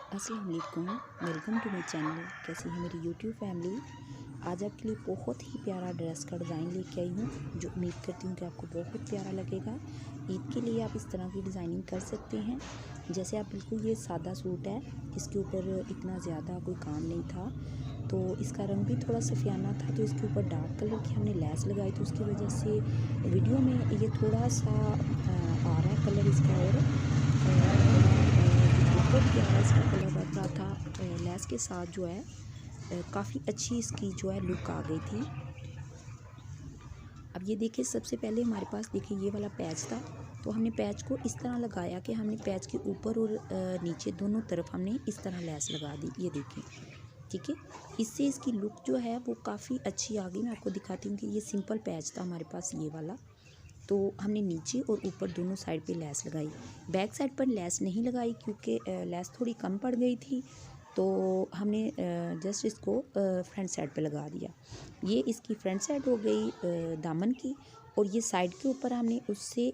अस्सलाम वालेकुम, welcome to my channel. कैसी है मेरी यूट्यूब फैमिली। आज आपके लिए बहुत ही प्यारा ड्रेस का डिज़ाइन लेके आई हूँ, जो उम्मीद करती हूँ कि आपको बहुत प्यारा लगेगा। ईद के लिए आप इस तरह की डिज़ाइनिंग कर सकते हैं। जैसे आप बिल्कुल ये सादा सूट है, इसके ऊपर इतना ज़्यादा कोई काम नहीं था, तो इसका रंग भी थोड़ा सफ़ियाना था, तो इसके ऊपर डार्क कलर की हमने लैस लगाई, तो उसकी वजह से वीडियो में ये थोड़ा सा आ रहा है कलर इसका। और बहुत प्यारा इसका कलर लग रहा था। लेस के साथ जो है काफ़ी अच्छी इसकी जो है लुक आ गई थी। अब ये देखिए, सबसे पहले हमारे पास देखिए ये वाला पैच था, तो हमने पैच को इस तरह लगाया कि हमने पैच के ऊपर और नीचे दोनों तरफ हमने इस तरह लेस लगा दी। ये देखें, ठीक है। इससे इसकी लुक जो है वो काफ़ी अच्छी आ गई। मैं आपको दिखाती हूँ कि ये सिंपल पैच था हमारे पास ये वाला, तो हमने नीचे और ऊपर दोनों साइड पे लेस लगाई। बैक साइड पर लेस नहीं लगाई क्योंकि लेस थोड़ी कम पड़ गई थी, तो हमने जस्ट इसको फ्रंट साइड पे लगा दिया। ये इसकी फ्रंट साइड हो गई दामन की, और ये साइड के ऊपर हमने उससे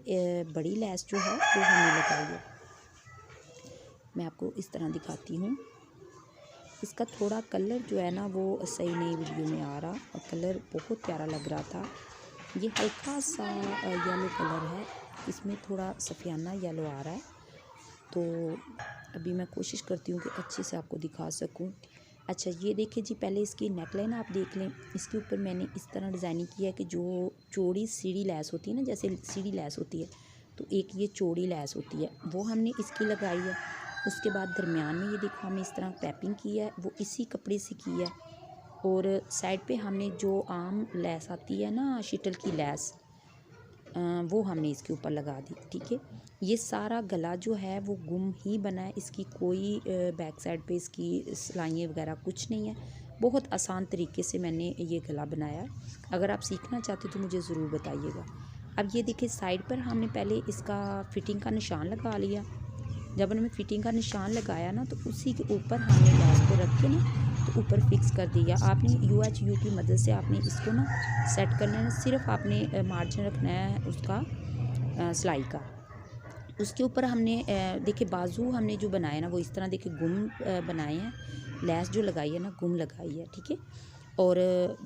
बड़ी लेस जो है वो हमने लगाई है। मैं आपको इस तरह दिखाती हूँ। इसका थोड़ा कलर जो है ना वो सही नहीं वीडियो में आ रहा, और कलर बहुत प्यारा लग रहा था। ये हल्का सा येलो कलर है, इसमें थोड़ा सफ़ियाना येलो आ रहा है, तो अभी मैं कोशिश करती हूँ कि अच्छे से आपको दिखा सकूँ। अच्छा, ये देखिए जी, पहले इसकी नेकलाइन आप देख लें। इसके ऊपर मैंने इस तरह डिज़ाइनिंग की है कि जो चौड़ी सीढ़ी लैस होती है ना, जैसे सीढ़ी लैस होती है, तो एक ये चौड़ी लैस होती है, वो हमने इसकी लगाई है। उसके बाद दरमियान में ये देखो हमने इस तरह पैपिंग की है, वो इसी कपड़े से की है। और साइड पे हमने जो आम लेस आती है ना, शिटल की लेस, वो हमने इसके ऊपर लगा दी, ठीक है। ये सारा गला जो है वो गुम ही बना है, इसकी कोई बैक साइड पे इसकी सिलाइयाँ वगैरह कुछ नहीं है। बहुत आसान तरीके से मैंने ये गला बनाया। अगर आप सीखना चाहते हो तो मुझे ज़रूर बताइएगा। अब ये देखिए, साइड पर हमने पहले इसका फिटिंग का निशान लगा लिया। जब हमने फिटिंग का निशान लगाया ना, तो उसी के ऊपर हमने लेस को रख के ना तो ऊपर फिक्स कर दिया। आपने UHU की मदद से आपने इसको ना सेट करना है। सिर्फ आपने मार्जिन रखना है उसका सिलाई का। उसके ऊपर हमने देखिए बाजू हमने जो बनाए ना वो इस तरह देखिए गुम बनाए हैं। लेस जो लगाई है ना, गुम लगाई है, ठीक है। और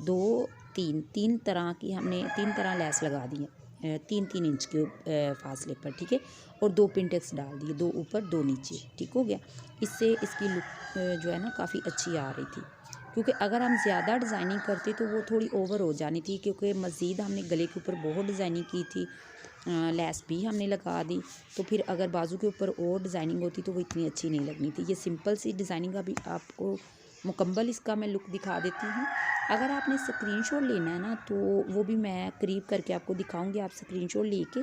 दो तीन तीन तरह की हमने तीन तरह लेस लगा दी है, 3-3 इंच के फासले पर, ठीक है। और 2 पिंटेक्स डाल दिए, 2 ऊपर 2 नीचे, ठीक हो गया। इससे इसकी लुक जो है ना काफ़ी अच्छी आ रही थी, क्योंकि अगर हम ज़्यादा डिज़ाइनिंग करते तो वो थोड़ी ओवर हो जानी थी, क्योंकि मज़ीद हमने गले के ऊपर बहुत डिज़ाइनिंग की थी। लेस भी हमने लगा दी, तो फिर अगर बाजू के ऊपर और डिज़ाइनिंग होती तो वो इतनी अच्छी नहीं लगनी थी। ये सिंपल सी डिज़ाइनिंग का भी आपको मुकम्मल इसका मैं लुक दिखा देती हूँ। अगर आपने स्क्रीनशॉट लेना है ना, तो वो भी मैं करीब करके आपको दिखाऊंगी। आप स्क्रीनशॉट लेके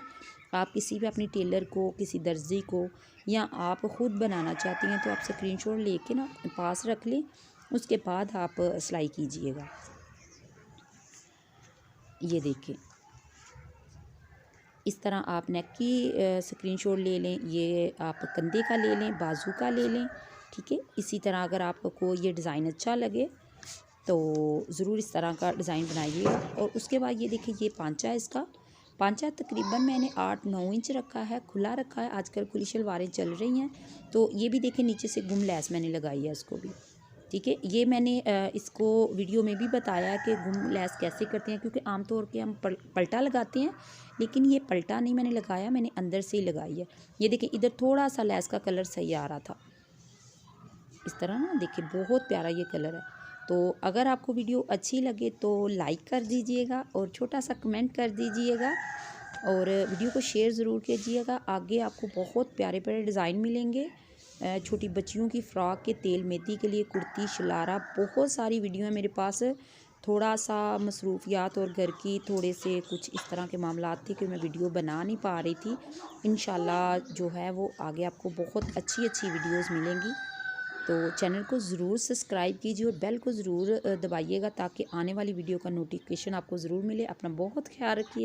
आप किसी भी अपनी टेलर को, किसी दर्जी को, या आप ख़ुद बनाना चाहती हैं तो आप स्क्रीनशॉट लेके ना पास रख लें। उसके बाद आप सिलाई कीजिएगा। ये देखें, इस तरह आप नेक की स्क्रीनशॉट ले लें, ये आप कंधे का ले लें, बाजू का ले लें, ठीक है। इसी तरह अगर आपको ये डिज़ाइन अच्छा लगे तो ज़रूर इस तरह का डिज़ाइन बनाइएगा। और उसके बाद ये देखिए, ये पांचा है। इसका पांचा तकरीबन मैंने 8-9 इंच रखा है, खुला रखा है। आजकल खुली शलवारें चल रही हैं, तो ये भी देखिए नीचे से गुम लेस मैंने लगाई है इसको भी, ठीक है। ये मैंने इसको वीडियो में भी बताया कि गुम लेस कैसे करते हैं, क्योंकि आमतौर पे हम पलटा लगाते हैं, लेकिन ये पलटा नहीं मैंने लगाया, मैंने अंदर से ही लगाई है। ये देखिए, इधर थोड़ा सा लेस का कलर सही आ रहा था, इस तरह ना देखिए बहुत प्यारा ये कलर है। तो अगर आपको वीडियो अच्छी लगे तो लाइक कर दीजिएगा और छोटा सा कमेंट कर दीजिएगा, और वीडियो को शेयर ज़रूर कीजिएगा। आगे आपको बहुत प्यारे प्यारे डिज़ाइन मिलेंगे। छोटी बच्चियों की फ़्रॉक के तेल मेहंदी के लिए कुर्ती, शलारा, बहुत सारी वीडियो है मेरे पास। थोड़ा सा मसरूफियात और घर की थोड़े से कुछ इस तरह के मामलात थे कि मैं वीडियो बना नहीं पा रही थी। इंशाल्लाह जो है वो आगे आपको बहुत अच्छी अच्छी वीडियोस मिलेंगी। तो चैनल को ज़रूर सब्सक्राइब कीजिए और बेल को ज़रूर दबाइएगा, ताकि आने वाली वीडियो का नोटिफिकेशन आपको ज़रूर मिले। अपना बहुत ख्याल रखिए।